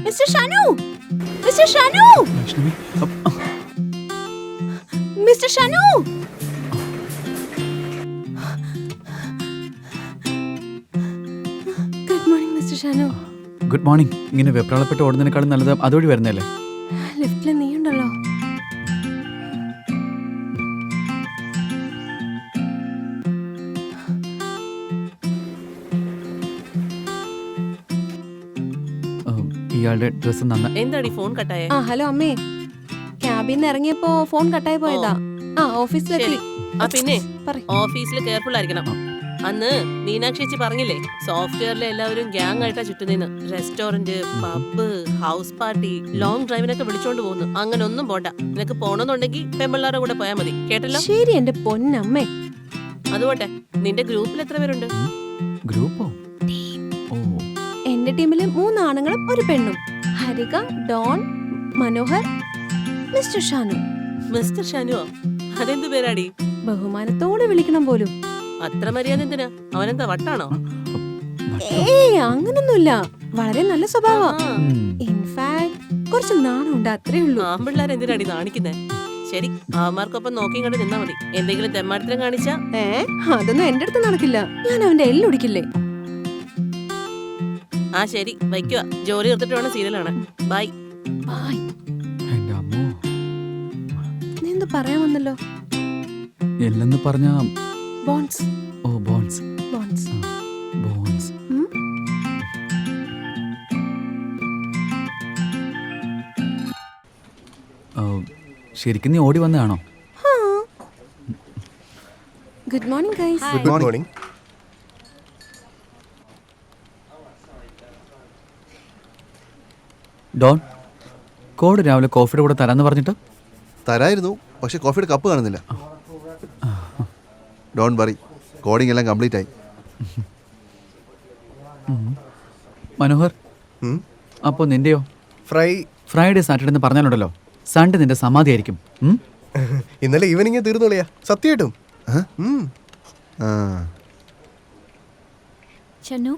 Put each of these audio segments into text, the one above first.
Mister Shanu, mister Shanu, Vaishnavi mister Shanu. Good morning mister Shanu. Good morning. ഇങ്ങനെ വെപ്രാളപ്പെട്ട് ഓടുന്നതിനേക്കാളും നല്ലത് അതുവഴി വരുന്നല്ലേ. ലിഫ്റ്റില് നീ ഉണ്ടല്ലോ. ഇയാളുടെ ഡ്രസ് നന്ന. എന്താടി ഫോൺ കട്ടായേ? ആ ഹലോ അമ്മേ, ക്യാബിൽ നിന്ന് ഇറങ്ങിയപ്പോ ഫോൺ കട്ടായി പോയതാ. ആ ഓഫീസിലെത്തി. പിന്നെ പറയ്. ഓഫീസിൽ കെയർഫുൾ ആയിരിക്കണം. അന്ന് മീനാക്ഷി ചേച്ചി പറഞ്ഞില്ലേ സോഫ്റ്റ്വെയറിലെ എല്ലാവരും ഗ്യാങ് ആയിട്ടാ ചുറ്റുന്നേന്ന്. Restaurant, pub, house party, long ഡ്രൈവിനൊക്കെ വിളിച്ചോണ്ട് പോകുന്നു. അങ്ങനെ ഒന്നും പോണ്ട. നിനക്ക് പോണെന്നുണ്ടെങ്കിൽ പെമ്പിള്ളാരുടെ കൂടെ പോയാൽ മതി. കേട്ടല്ലോ? ശരി എന്റെ പൊന്നമ്മേ. അതുപോട്ടെ, നിന്റെ ഗ്രൂപ്പിൽ എത്ര പേരുണ്ട്? ഗ്രൂപ്പോ? ഓ, എന്റെ ടീമില് 3 ആണുങ്ങളും 1 പെണ്ണും. Harika, Don, Manohar, mister Shanu. Mister ഷാനുവോ? അതെന്ത് പേരാടി? ബഹുമാനത്തോടെ വിളിക്കണം പോലും. അത്ര മര്യാദ എന്തിനാ? അവനെന്താ വട്ടാണോ? ഏയ് അങ്ങനൊന്നുമില്ല, വളരെ നല്ല സ്വഭാവം. ആ, ഇൻഫാക്ട് കുറച്ച് നാണമുണ്ട്, അത്രേ ഉള്ളൂ. ആമ്പിള്ളാർ എന്തിനാടി നാണിക്കുന്നേ? ശരി, അവന്മാർക്കൊപ്പം നോക്കിയും കണ്ട് നിന്നാ മതി. എന്തെങ്കിലും തെമ്മാടത്തിനും കാണിച്ചാ അതൊന്നും എന്റെ അടുത്ത് നടക്കില്ല. ഞാൻ അവന്റെ എല്ലൊടിക്കില്ലേ. ആ ശരി, വയ്ക്കുക. ജോലി എടുത്തിട്ട് വേണം സീരിയൽ കാണാൻ. ബൈ. ബായ്. എന്റെ അമ്മോ. നീ എന്ത് പറയാൻ വന്നല്ലോ? എല്ലെന്ന് പറഞ്ഞ ബോൺസ്. ഓ ബോൺസ്. ബോൺസ്. ബോൺസ്. ശരിക്കും നീ ഓടി വന്നതാണോ? Good morning guys. Good morning. Don, code രാവിലെ കോഫിയുടെ കൂടെ തരാന്ന് പറഞ്ഞിട്ട് തരായിരുന്നു, പക്ഷെ കോഫിയുടെ കപ്പ് കാണുന്നില്ല. ഡോൺ വറി, കോഡിംഗ് എല്ലാം കംപ്ലീറ്റ് ആയി. മനോഹർ, അപ്പോൾ നിന്റെയോ? ഫ്രൈഡേ സാറ്റർഡേ എന്ന് പറഞ്ഞാലുണ്ടല്ലോ, സൺഡേ നിന്റെ സമാധി ആയിരിക്കും. ഇന്നലെ ഈവനിങ് തീർന്നോളിയാ, സത്യമായിട്ടും. ചന്നു,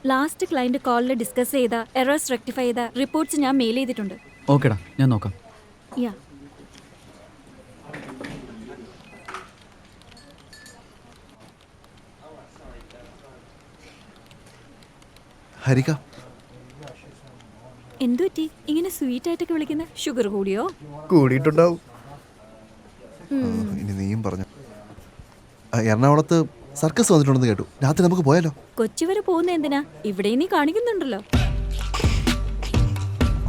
ലാസ്റ്റ് ക്ലയന്റ് കോളിൽ ഡിസ്കസ് ചെയ്ത എറേഴ്സ് റെക്ടിഫൈ ചെയ്ത റിപ്പോർട്ട്സ് ഞാൻ മെയിൽ ചെയ്തിട്ടുണ്ട്. ഓക്കെടാ, ഞാൻ നോക്കാം. യാ. ഹരിക, എന്തു പറ്റി ഇങ്ങനെ സ്വീറ്റ് ആയിട്ടൊക്കെ വിളിക്കുന്നത്? ഷുഗർ കൂടിയോ? കൂടിയിട്ടുണ്ടാവും. ഇനി നീയും പറഞ്ഞു. എറണാകുളത്ത് സർക്കസ് വന്നിട്ടുണ്ടെന്ന് കേട്ടു. രാത്രി നമുക്ക് പോയാലോ? കൊച്ചി വരെ പോകുന്ന എന്തിനാ? ഇവിടെ നീ കാണിക്കുന്നുണ്ടല്ലോ.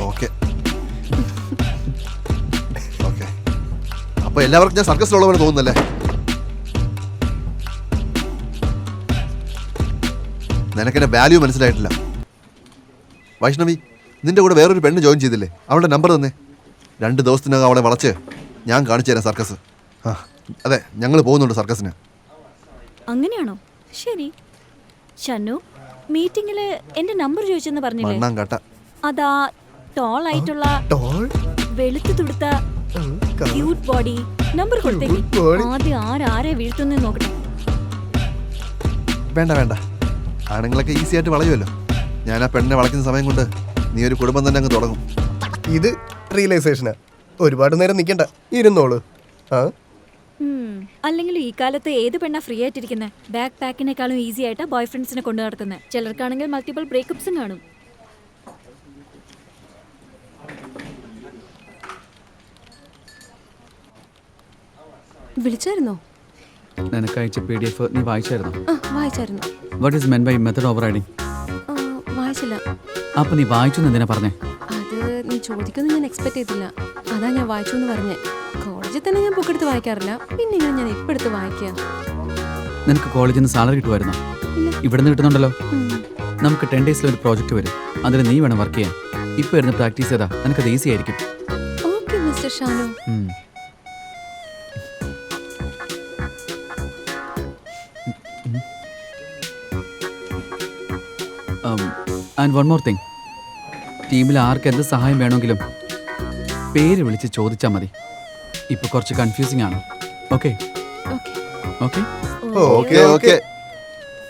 ഓക്കെ ഓക്കെ, അപ്പൊ എല്ലാവർക്കും ഞാൻ സർക്കസിലുള്ള പോലെ തോന്നുന്നല്ലേ? നിനക്കെന്നെ വാല്യൂ മനസ്സിലായിട്ടില്ല. വൈഷ്ണവി, നിന്റെ കൂടെ വേറൊരു പെണ്ണ് ജോയിൻ ചെയ്തില്ലേ? അവളുടെ നമ്പർ തന്നെ. 2 ദിവസത്തിനകം അവളെ വളച്ച് ഞാൻ കാണിച്ചു തരാം സർക്കസ്. അതെ, ഞങ്ങൾ പോകുന്നുണ്ട് സർക്കസിന്. അങ്ങനെയാണോ? ശരി. ഷന്നു, മീറ്റിംഗില് എന്റെ നമ്പർ ചോദിച്ചെന്ന് പറഞ്ഞില്ലേ? മണ്ണാങ്കട്ട. അതാ ടോൾ ആയിട്ടുള്ള വെളുത്തു തുടുത്ത ക്യൂട്ട് ബോഡി നമ്പർ കൊടുത്തേക്ക്. ആദ്യം ആരെ വീഴ്ത്തുന്ന നോക്കട്ടെ. വേണ്ട വേണ്ട, ആണുങ്ങളൊക്കെ ഈസി ആയിട്ട് വളയുമല്ലോ. ഞാൻ ആ പെണ്ണിനെ വളയ്ക്കുന്ന സമയം കൊണ്ട് നീ ഒരു കുടുംബം തന്നെ അങ്ങ് തുടങ്ങും. ഇത് റിയലൈസേഷനാ. ഒരുപാട് നേരം നിൽക്കണ്ട, ഇരുന്നോളൂ. അല്ലെങ്കിൽ ഈ കാലത്ത് ഏത് പെണ്ണാ ഫ്രീ ആയിട്ടിരിക്കുന്നത്? ബാക്ക് പാക്കിനേക്കാളും ഈസി ആയിട്ടാ ബോയ് ഫ്രണ്ട്സിനെ കൊണ്ടു നടക്കുന്നത്. ചിലർക്കാണെങ്കിൽ മൾട്ടിപ്പിൾ ബ്രേക്കപ്സും കാണും. വിളിച്ചായിരുന്നോ? നിനക്ക് അയച്ച PDF നീ വായിച്ചായിരുന്നോ? വായിച്ചായിരുന്നു. What is meant by method overriding? വായിച്ചില്ല. അപ്പൊ നീ വായിച്ചു എന്തിനാ പറഞ്ഞേ? അത് നീ ചോദിക്കുന്നത് ഞാൻ എക്സ്പെക്ട് ചെയ്തില്ല, അതാ ഞാൻ വായിച്ചു എന്ന് പറഞ്ഞേ. കോളേജിൽ തന്നെ ഞാൻ ബുക്ക് എടുത്ത് വായിക്കാറില്ല, പിന്നെ ഇങ്ങനെ ഞാൻ ഇപ്പൊ എടുത്ത് വായിക്കുക. നിനക്ക് കോളേജിൽ നിന്ന് സാലറി കിട്ടുമായിരുന്നോ? ഇവിടെ നിന്ന് കിട്ടുന്നുണ്ടല്ലോ. നമുക്ക് 10 ഡേയ്സിൽ ഒരു പ്രോജക്റ്റ് വരും, അതിൽ നീ വേണം വർക്ക് ചെയ്യാൻ. ഇപ്പൊ ഇരുന്ന് പ്രാക്ടീസ് ചെയ്താൽ നിനക്കത് ഈസി ആയിരിക്കും. Okay mister Shanu. And one more thing, ടീമിൽ ആർക്ക് എന്ത് സഹായം വേണമെങ്കിലും പേര് വിളിച്ച് ചോദിച്ചാൽ മതി. ഇപ്പൊ കുറച്ച് കൺഫ്യൂസിംഗ് ആണ്. ഓക്കെ ഓക്കെ ഓക്കെ ഓക്കെ,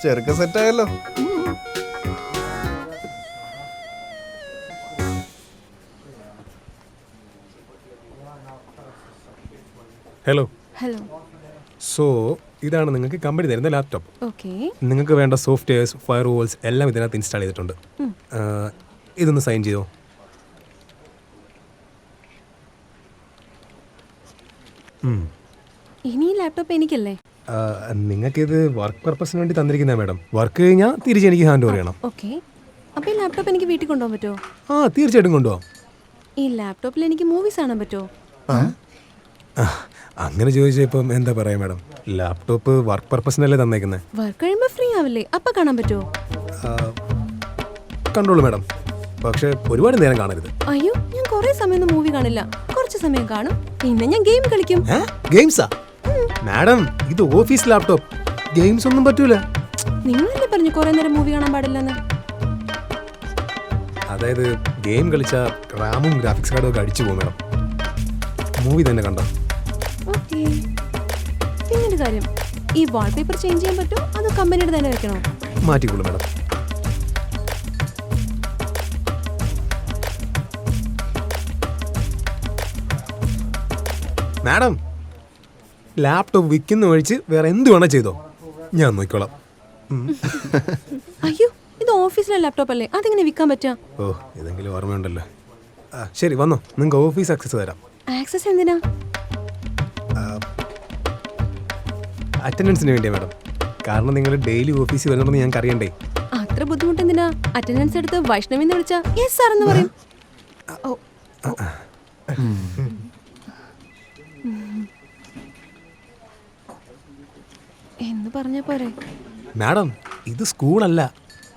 ചെറുക്ക സെറ്റായല്ലോ. ഹലോ. ഹലോ. സോ ഇതാണ് നിങ്ങൾക്ക് കമ്പനി തരുന്ന ലാപ്ടോപ്പ്. ഓക്കെ. നിങ്ങൾക്ക് വേണ്ട സോഫ്റ്റ്വെയർസ്, ഫയർ വാൾസ് എല്ലാം ഇതിനകത്ത് ഇൻസ്റ്റാൾ ചെയ്തിട്ടുണ്ട്. ഇതൊന്ന് സൈൻ ചെയ്തോ. ഇനി ഈ ലാപ്ടോപ്പ് എനിക്കല്ലേ? നിങ്ങൾക്കിത് വർക്ക് പർപ്പസിന് വേണ്ടി തന്നിരിക്കുന്ന മാഡം. വർക്ക് കഴിഞ്ഞാൽ തിരിച്ച് എനിക്ക് ഹാൻഡ് ഓവർ ചെയ്യണം. ഓക്കെ. അപ്പോൾ ഈ ലാപ്ടോപ്പ് എനിക്ക് വീട്ടിൽ കൊണ്ടുപോകാൻ പറ്റുമോ? തീർച്ചയായിട്ടും കൊണ്ടുപോകാം. ഈ ലാപ്ടോപ്പിൽ എനിക്ക് മൂവീസ് കാണാൻ പറ്റുമോ? അങ്ങനെ ചോദിച്ചാൽ ഇപ്പം എന്താ പറയാ മാഡം, ലാപ്ടോപ്പ് വർക്ക് പർപ്പസിനല്ലേ തന്നേക്കുന്നത്. വർക്ക് കഴിയുമ്പോൾ ഫ്രീ ആവില്ലേ, അപ്പം കാണാൻ പറ്റുമോ? കണ്ടോളൂ മാഡം, പക്ഷെ ഒരുപാട് നേരം കാണരുത്. അയ്യോ, ഞാൻ കുറേ സമയം മൂവി കാണില്ല, കുറച്ച് സമയം കാണും, പിന്നെ ഞാൻ ഗെയിം കളിക്കും. ഗെയിംസാ മാഡം? ഇത് ഓഫീസ് ലാപ്ടോപ്പ്, ഗെയിംസ് ഒന്നും പറ്റൂല. നിങ്ങളല്ലേ പറഞ്ഞു കുറേ നേരം മൂവി കാണാൻ പാടില്ലെന്ന്? അതായത് ഗെയിം കളിച്ചാൽ റാമും ഗ്രാഫിക്സ് കാർഡും ഒക്കെ അടിച്ചു പോകും മാഡം. മൂവി തന്നെ കണ്ടോ? ഓക്കെ. പിന്നൊരു കാര്യം, ഈ വാൾപേപ്പർ ചേഞ്ച് ചെയ്യാൻ പറ്റുമോ അതോ കമ്പനിയുടെ തന്നെ വെക്കണോ? മാറ്റിക്കോളൂ മാഡം. മാഡം, ലാപ്ടോപ്പ് വിൽക്കുന്ന ഒഴിച്ച് വേറെ എന്ത് വേണോ ചെയ്തോ, ഞാൻ നോക്കിക്കോളാം. അയ്യോ, ഇത് ഓഫീസിലെ ലാപ്ടോപ്പ് അല്ലേ, അതെങ്ങനെ വിൽക്കാൻ പറ്റുക? ഓ, ഇതെങ്കിലും ഓർമ്മയുണ്ടല്ലോ. ശരി, വന്നോ, നിങ്ങൾക്ക് ഓഫീസ് ആക്സസ് തരാം. ആക്സസ് എന്തിനാ? അറ്റൻഡൻസിന് വേണ്ടിയാ മാഡം. കാരണം നിങ്ങൾ ഡെയിലി ഓഫീസിൽ വരണമെന്ന് ഞങ്ങൾക്ക് അറിയണ്ടേ. അത്ര ബുദ്ധിമുട്ട് എന്തിനാ? അറ്റൻഡൻസ് എടുത്ത് വൈഷ്ണവി എന്ന് വിളിച്ചാ യെസ് സാർ എന്ന് പറയും. ഓ, എന്ന് പറഞ്ഞ പോരെ? മാഡം, ഇത് സ്കൂളല്ല,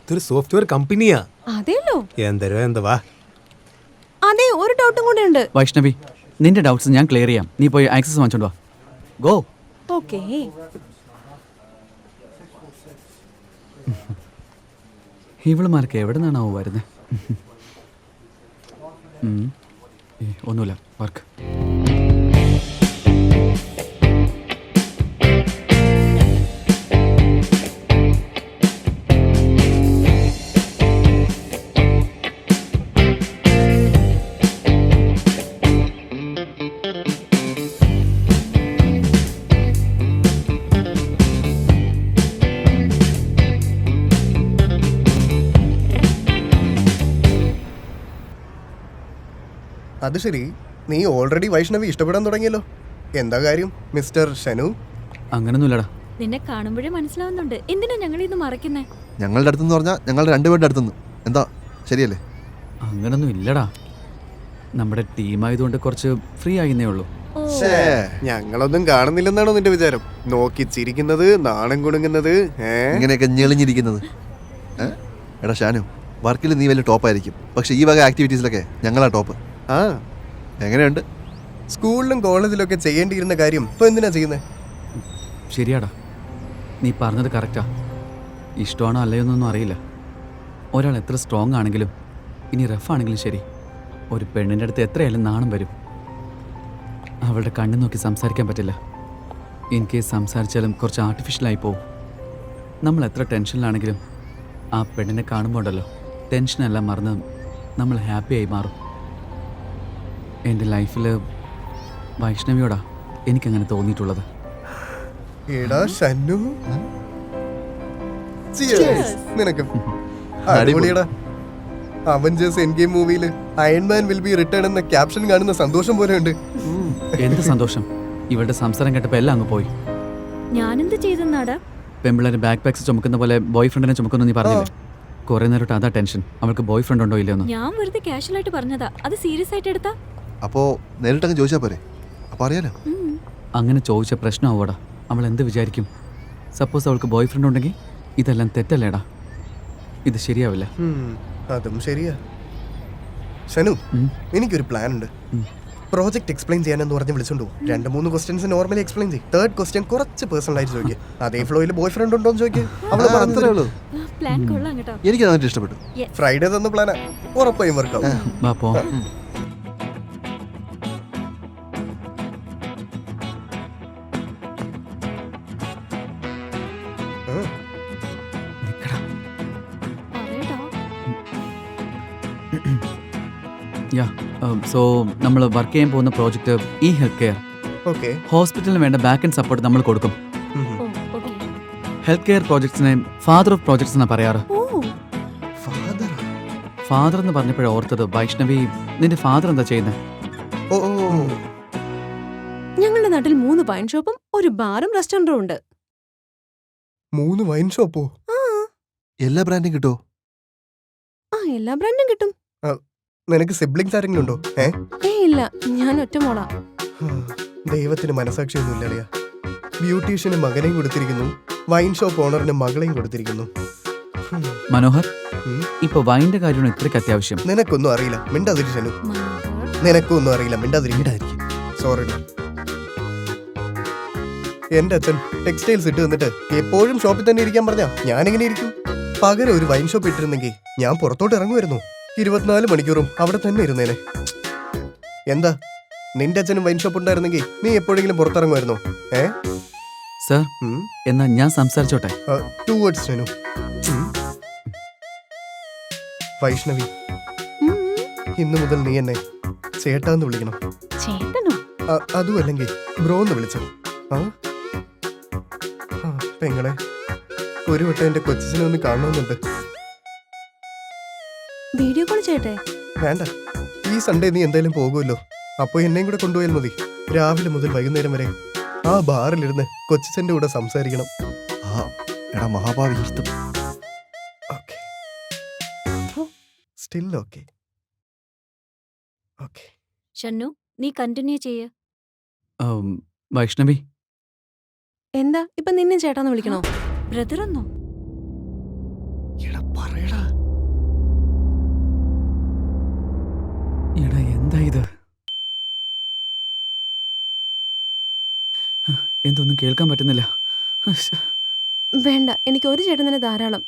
ഇതൊരു സോഫ്റ്റ്വെയർ കമ്പനിയാ. അതെല്ലോ. എന്തരോ എന്തുവാ. അതെ, ഒരു ഡൗട്ടും കൂടെ ഉണ്ട്. വൈഷ്ണവി, നിന്റെ ഡൗട്ട്സ് ഞാൻ ക്ലിയർ ചെയ്യാം. നീ പോയി ആക്സസ് വാങ്ങിച്ചോണ്ട് വാ. ഗോ. ഓക്കേ. ഇവളുമാർക്ക് എവിടെ നിന്നാണോ വരുന്നത്? ഒന്നുമില്ല, വർക്ക്. അത് ശരി, നീ ഓൾറെഡി വൈഷ്ണവി ഇഷ്ടപ്പെടാൻ തുടങ്ങിയല്ലോ. എന്താ കാര്യം മിസ്റ്റർ ഷനു? അങ്ങനൊന്നുമില്ലടാ. നിന്നെ കാണുമ്പോഴേ മനസ്സിലാവുന്നുണ്ട്. എന്തിനാ ഞങ്ങൾ ഇത് മറക്കുന്നേ? ഞങ്ങളുടെ അടുത്തെന്ന് പറഞ്ഞാൽ ഞങ്ങളുടെ രണ്ടുപേരുടെ അടുത്തുനിന്ന്. എന്താ, ശരിയല്ലേ? അങ്ങനൊന്നും ഇല്ലടാ, നമ്മുടെ ടീമായതുകൊണ്ട് കുറച്ച് ഫ്രീ ആയിരുന്നേ ഉള്ളൂ. ഞങ്ങളൊന്നും കാണുന്നില്ലെന്നാണോ നിന്റെ വിചാരം? നോക്കി ചിരിക്കുന്നത്, നാണം കുണുങ്ങുന്നത്, ഇങ്ങനെയൊക്കെ ഞെളിഞ്ഞിരിക്കുന്നത്. എടാ ഷാനു, വർക്കിൽ നീ വലിയ ടോപ്പായിരിക്കും, പക്ഷെ ഈ വക ആക്ടിവിറ്റീസിലൊക്കെ ഞങ്ങളാ ടോപ്പ്. എങ്ങനെയുണ്ട്? സ്കൂളിലും കോളേജിലൊക്കെ ചെയ്യേണ്ടിയിരുന്ന കാര്യം ഇപ്പൊ എന്തിനാ ചെയ്യുന്നത്? ശരിയാടാ, നീ പറഞ്ഞത് കറക്റ്റാ. ഇഷ്ടമാണോ അല്ലയോന്നൊന്നും അറിയില്ല. ഒരാൾ എത്ര സ്ട്രോങ് ആണെങ്കിലും, ഇനി റഫ് ആണെങ്കിലും ശരി, ഒരു പെണ്ണിൻ്റെ അടുത്ത് എത്രയായാലും നാണം വരും. അവളുടെ കണ്ണു നോക്കി സംസാരിക്കാൻ പറ്റില്ല. ഇൻ കേസ് സംസാരിച്ചാലും കുറച്ച് ആർട്ടിഫിഷ്യലായി പോവും. നമ്മൾ എത്ര ടെൻഷനിലാണെങ്കിലും ആ പെണ്ണിനെ കാണുമ്പോൾ ഉണ്ടല്ലോ, ടെൻഷനെല്ലാം മറന്ന് നമ്മൾ ഹാപ്പിയായി മാറും. എൻ്റെ ലൈഫിൽ വൈഷ്ണവിയോടാ എനിക്കങ്ങനെ തോന്നിയിട്ടുള്ളത്. എടാ ഷന്നു, നിനക്ക് അടിപൊളിയടാ. അവഞ്ചേഴ്സ് എൻഡ് ഗെയിം മൂവിയിൽ അയൺമാൻ വിൽ ബി റിട്ടേൺ എന്ന ക്യാപ്ഷൻ കാണുന്ന സന്തോഷം പോലെ ഉണ്ട്. എന്ത് സന്തോഷം! ഇവളുടെ സംസാരം കേട്ടപ്പോൾ എല്ലാം അങ്ങ് പോയി. ഞാനെന്ത് ചെയ്തെന്നാടാ? പെമ്പിള്ളേർ ബാക്ക് പാക്സ് ചുമക്കുന്ന പോലെ ബോയ് ഫ്രണ്ടിനെ ചുമക്കുന്നു നീ പറഞ്ഞില്ലേ? കുറെ നേരമായിട്ട് അതാ ടെൻഷൻ, അവൾക്ക് ബോയ് ഫ്രണ്ട് ഉണ്ടോ ഇല്ലയോ? ഞാൻ വെറുതെ കാഷ്വൽ ആയിട്ട് പറഞ്ഞതാ, അത് സീരിയസ് ആയിട്ട് എടുത്താ? അപ്പോ നേരിട്ടങ്ങ് ചോദിച്ചാ പോരെ, അപ്പൊ അറിയാലോ. അങ്ങനെ ചോദിച്ച പ്രശ്നമാവോടാ? അവൾ എന്ത് വിചാരിക്കും? സപ്പോസ് അവൾക്ക് ബോയ് ഫ്രണ്ട് ഉണ്ടെങ്കിൽ ഇതെല്ലാം തെറ്റല്ലേടാ, ഇത് ശരിയാവില്ല. അതും ശരിയാ. ഷനു, എനിക്കൊരു പ്ലാൻ ഉണ്ട്. പ്രോജക്ട് എക്സ്പ്ലെയിൻ ചെയ്യാനെന്ന് പറഞ്ഞ് വിളിച്ചോണ്ട് പോകും. 2-3 ക്വസ്റ്റ്യൻസ് നോർമലി എക്സ്പ്ലെയിൻ ചെയ്യും. 3rd ക്വസ്റ്റ്യൻ കുറച്ച് പേഴ്സണൽ ആയിട്ട് ചോദിക്കുക. അതേ ഫ്ലോയിൽ ബോയ് ഫ്രണ്ട് ഉണ്ടോ എന്ന് ചോദിക്കുക. അത്രേ ഉള്ളൂ. പ്ലാൻ കൊള്ളാം കേട്ടോ. എനിക്ക് നന്നായിട്ട് ഇഷ്ടപ്പെട്ടു. ഫ്രൈഡേ തന്ന പ്ലാനാ, ഉറപ്പായും വർക്കാവും. വാ പോ. യാ, സോ നമ്മൾ വർക്ക് ചെയ്യാൻ പോകുന്ന പ്രോജക്റ്റ് ഈ ഹെൽത്ത് കെയർ ഓക്കെ ഹോസ്പിറ്റലിന് വേണ്ട ബാക്ക് ആൻഡ് സപ്പോർട്ട് നമ്മൾ കൊടുക്കും. Oh okay. ഹെൽത്ത് കെയർ പ്രോജക്ട്സിനെ ഫാദർ ഓഫ് പ്രോജക്ട്സ് എന്നാ പറയാറ്. ഓ ഫാദർ. ഫാദർ എന്ന് പറഞ്ഞപ്പോഴേ ഓർത്തത്, വൈഷ്ണവി നിന്റെ ഫാദർ എന്താ ചെയ്യുന്നത്? ഓ ഓ ഓ. ഞങ്ങളുടെ നാട്ടിൽ 3 വൈൻ ഷോപ്പും ഒരു ബാറും റെസ്റ്റോറന്റും ഉണ്ട്. 3 വൈൻ ഷോപ്പോ? ആ എല്ലാ ബ്രാൻഡും കിട്ടുമോ? ആ എല്ലാ ബ്രാൻഡും കിട്ടും. നിനക്ക് സിബ്ലിങ്സ് ആരെങ്കിലും ഉണ്ടോ? ഇല്ല, ഞാൻ ഒറ്റ മോളാ. ദൈവത്തിന് മനസാക്ഷിയൊന്നുമില്ല അറിയാ. ബ്യൂട്ടീഷ്യന് മകനെയും കൊടുത്തിരിക്കുന്നു, വൈൻ ഷോപ്പ് ഓണറിന് മകളെയും കൊടുത്തിരിക്കുന്നു. മനോഹർ, ഉം. ഇപ്പൊ വൈൻ്റെ കാര്യമാണ് ഇത്രയ്ക്ക് അത്യാവശ്യം. നിനക്കൊന്നും അറിയില്ല, മിണ്ടാതിരി ഷനു. മനോഹർ. നിനക്കൊന്നും അറിയില്ല, മിണ്ടാതിരിക്കും. സോറി. എന്റെ അച്ഛൻ ടെക്സ്റ്റൈൽസ് ഇട്ട് വന്നിട്ട് എപ്പോഴും ഷോപ്പിൽ തന്നെ ഇരിക്കാൻ പറഞ്ഞാ ഞാനിങ്ങനെ ഇരിക്കും. പകരം ഒരു വൈൻ ഷോപ്പ് ഇട്ടിരുന്നെങ്കിൽ ഞാൻ പുറത്തോട്ട് ഇറങ്ങുമായിരുന്നു. 24 മണിക്കൂറും അവിടെ തന്നെ ഇരുന്നേനെ. എന്താ, നിന്റെ അച്ഛനും വൈൻ ഷോപ്പ് ഉണ്ടായിരുന്നെങ്കിൽ നീ എപ്പോഴെങ്കിലും പുറത്തിറങ്ങുമായിരുന്നോ? സർ, എന്നാ ഞാൻ സംസാരിച്ചോട്ടെ? Two words Shanu. വൈഷ്ണവി, ഉം. ഇന്നു മുതൽ നീ എന്നെ ചേട്ടാന്ന് വിളിക്കണം. ചേട്ടനോ? അതും അല്ലെങ്കിൽ ബ്രോ എന്ന് വിളിച്ചോ. പെങ്ങളെ, ഒരു വട്ടം എന്റെ കൊച്ചിനെ ഒന്ന് കാണണമെന്നുണ്ട്. വീഡിയോ കോൾ ചെയ്യട്ടെ? വേണ്ട, ഈ സൺഡേ നീ എന്തായാലും പോകുമല്ലോ, അപ്പൊ എന്നെയും കൂടെ കൊണ്ടുപോയാൽ മതി. രാവിലെ മുതൽ വൈകുന്നേരം വരെ ആ ബാറിലിരുന്ന് കൊച്ചിന്റെ കൂടെ സംസാരിക്കണം. എടാ മഹാഭാവി, ഓക്കെ, സ്റ്റിൽ ഓക്കെ. ഓക്കെ ഷന്നു, നീ കണ്ടിന്യൂ ചെയ്യ. വൈഷ്ണവി, എന്താ ഇപ്പൊ നിന്നെ ചേട്ടാന്ന് വിളിക്കണോ? ബ്രദർ ഒന്നോ? എടാ പറയടാ. എടാ എന്താ ഇത്? എന്തൊന്നും കേൾക്കാൻ പറ്റുന്നില്ല. വേണ്ട, എനിക്ക് ഒരു ചേട്ടൻ തന്നെ ധാരാളം.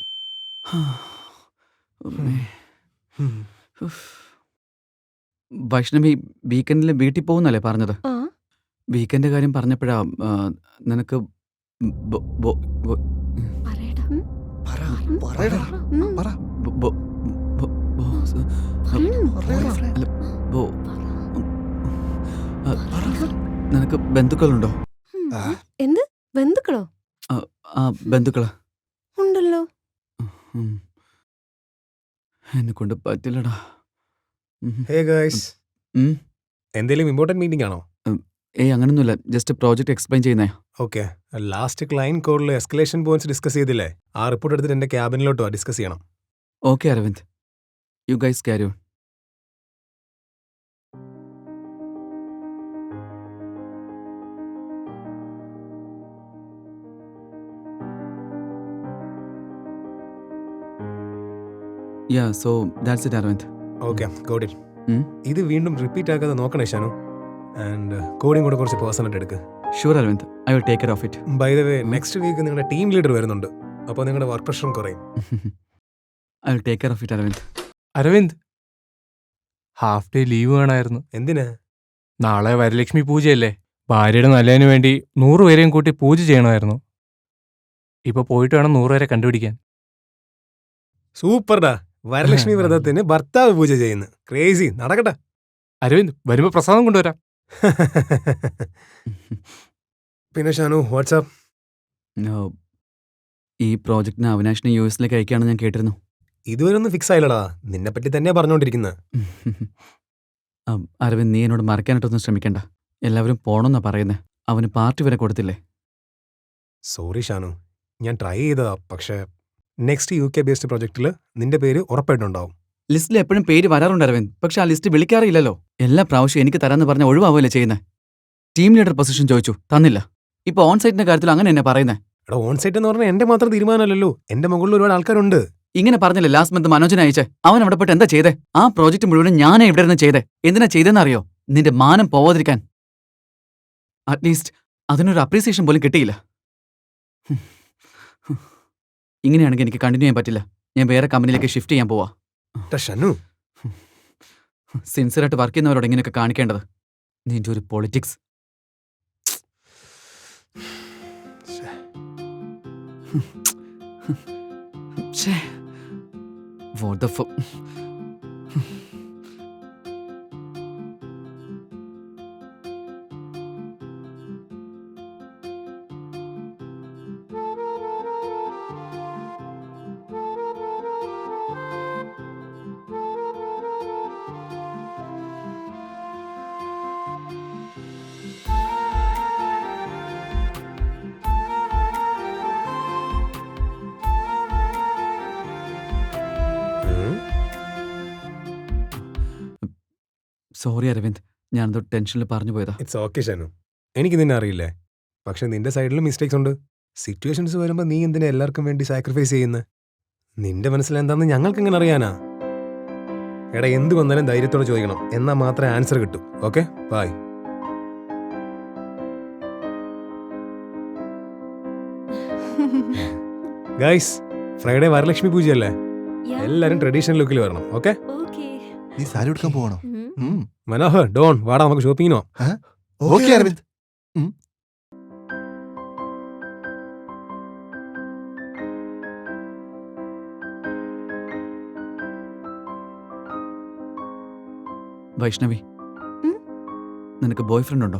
വൈഷ്ണവി, വീക്കെൻഡിൽ വീട്ടിൽ പോകുന്നല്ലേ പറഞ്ഞത്? ആ വീക്കെൻഡ് കാര്യം പറഞ്ഞപ്പോഴാ നിനക്ക് പറയടാ. പറയടാ. ഉം. പറ. പറയണം. നിനക്ക് ബന്ധുക്കളുണ്ടോ? എന്ത് ബന്ധുക്കളോ? ആ, ബന്ധുക്കള് ഉണ്ടല്ലോ. എന്നെ കൊണ്ട് പറ്റില്ലടാ. ഹേ ഗൈസ്, ഉം. എന്തെങ്കിലും ഇമ്പോർട്ടൻറ്റ് മീറ്റിംഗ് ആണോ? അങ്ങനൊന്നുമില്ല, ജസ്റ്റ് പ്രോജക്റ്റ് എക്സ്പ്ലെയിൻ ചെയ്യുന്നേ. ഓക്കെ. ലാസ്റ്റ് ക്ലയൻറ്റ് കോളിൽ എസ്കലേഷൻ പോയിന്റ്സ് ഡിസ്കസ് ചെയ്തില്ലേ? ആ റിപ്പോർട്ട് എടുത്തിട്ട് എൻ്റെ ക്യാബിനിലോട്ടോ ഡിസ്കസ് ചെയ്യണം. Okay Aravind, you guys carry on. Yeah, so that's it Aravind. Okay, got it. ഉം. ഇത് വീണ്ടും റിപ്പീറ്റ് ആക്കാതെ നോക്കണേ ഷാനു. ആൻഡ് കോഡിങ് കൂടെ കുറച്ച് പേഴ്സണായിട്ട് എടുക്ക്. Sure Aravind, I will take care of it. By the way, next week നിങ്ങളുടെ ടീം ലീഡർ വരുന്നുണ്ട്, അപ്പോൾ നിങ്ങളുടെ വർക്ക് പ്രഷറും കുറയും. I will take care of it Aravind. Aravind, half day leave വേണമായിരുന്നു. എന്തിനാ? നാളെ വരലക്ഷ്മി പൂജയല്ലേ? ഭാര്യയുടെ നല്ലതിനു വേണ്ടി 100 പേരെയും കൂട്ടി പൂജ ചെയ്യണമായിരുന്നു. ഇപ്പൊ പോയിട്ട് വേണം 100 പേരെ കണ്ടുപിടിക്കാൻ. സൂപ്പർഡാ, വരലക്ഷ്മി വ്രതത്തിന് ഭർത്താവ് പൂജ ചെയ്യുന്നു. ക്രേസി, നടക്കട്ടെ. അരവിന്ദ്, വരുമ്പോ പ്രസാദം കൊണ്ടുവരാം. പിന്നെ ഷാനു, വാട്സാപ്പ്? ഈ പ്രോജക്റ്റിന് അവിനാഷിനെ US അയക്കുകയാണെന്ന് ഞാൻ കേട്ടിരുന്നു. ഇതുവരെ ഒന്നും ഫിക്സ് ആയില്ലടാ, നിന്നെ പറ്റി തന്നെയാ പറഞ്ഞോണ്ടിരിക്കുന്നത്. അരവിന്ദ്, നീ എന്നോട് മറക്കാനായിട്ടൊന്നും ശ്രമിക്കണ്ട. എല്ലാവരും പോണമെന്നാ പറയുന്നത്. അവന് പാർട്ടി വരെ കൊടുത്തില്ലേ? സോറി ഷാനു, ഞാൻ ട്രൈ ചെയ്തതാ. പക്ഷേ നെക്സ്റ്റ് UK ബേസ്ഡ് പ്രൊജക്റ്റിൽ നിന്റെ പേര് ഉറപ്പായിട്ടുണ്ടാവും. ലിസ്റ്റിൽ എപ്പോഴും പേര് വരാറുണ്ട് അരവിന്ദ്, പക്ഷെ ആ ലിസ്റ്റ് വിളിക്കാറില്ലല്ലോ. എല്ലാ പ്രാവശ്യം എനിക്ക് തരാന്ന് പറഞ്ഞ ഒഴിവാവുമല്ലേ ചെയ്യുന്നത്? ടീം ലീഡർ പൊസിഷൻ ചോദിച്ചു, തന്നില്ല. ഇപ്പൊ ഓൺ സൈറ്റിന്റെ കാര്യത്തിൽ അങ്ങനെ എന്നെ പറയുന്നത്. എടാ, ഓൺ സൈറ്റ് എന്ന് പറഞ്ഞാൽ എന്റെ മാത്രം തീരുമാനമല്ലല്ലോ, എന്റെ മുകളിൽ ഒരുപാട് ആൾക്കാരുണ്ട്. ഇങ്ങനെ പറഞ്ഞില്ലേ ലാസ്റ്റ് മന്ത് മനോജനെ അയച്ചേ? അവൻ അവിടെ പോയിട്ട് എന്താ ചെയ്തേ? ആ പ്രോജക്റ്റ് മുഴുവനും ഞാനേ ഇവിടെ ഇരുന്ന് ചെയ്തേ. എന്തിനാ ചെയ്തെന്നറിയോ? നിന്റെ മാനം പോവാതിരിക്കാൻ. അറ്റ്ലീസ്റ്റ് അതിനൊരു അപ്രീസിയേഷൻ പോലും കിട്ടിയില്ല. ഇങ്ങനെയാണെങ്കിൽ എനിക്ക് കണ്ടിന്യൂ ചെയ്യാൻ പറ്റില്ല. ഞാൻ വേറെ കമ്പനിയിലേക്ക് ഷിഫ്റ്റ് ചെയ്യാൻ പോവാ. ഷനു, സിൻസിയറായിട്ട് വർക്ക് ചെയ്യുന്നവരോട് ഇങ്ങനെയൊക്കെ കാണിക്കേണ്ടത്. നിന്റെ ഒരു politics. What the fuck? Sorry Aravind, ഞാനെന്തോ ടെൻഷനിൽ പറഞ്ഞു പോയതാ. It's okay Shanu. എനിക്ക് നിന്നെ അറിയില്ലേ, പക്ഷെ നിന്റെ സൈഡിലും മിസ്റ്റേക്സ് ഉണ്ട്. സിറ്റുവേഷൻസ് വരുമ്പോൾ നീ എന്തിനാ എല്ലാവർക്കും വേണ്ടി സാക്രിഫൈസ് ചെയ്യുന്നത്? നിന്റെ മനസ്സിൽ എന്താണെന്ന് ഞങ്ങൾക്ക് എങ്ങനെ അറിയാനാ? എടാ, എന്ത് വന്നാലും ധൈര്യത്തോടെ ചോദിക്കണം, എന്നാൽ മാത്രമേ ആൻസർ കിട്ടൂ. Okay, bye. Guys, Friday Varalakshmi പൂജയല്ലേ? എല്ലാരും ട്രഡീഷണൽ ലുക്കിൽ വരണം. Okay, okay. നീ സാരി എടുക്കാൻ പോകണോ? മനോഹർ, ഡോൺ, വാടാ നമുക്ക് ഷോപ്പിങ്ങിനോ. ഓക്കെ അരവിന്ദ്. വൈഷ്ണവി, ഉം? നിനക്ക് ബോയ് ഫ്രണ്ട് ഉണ്ടോ?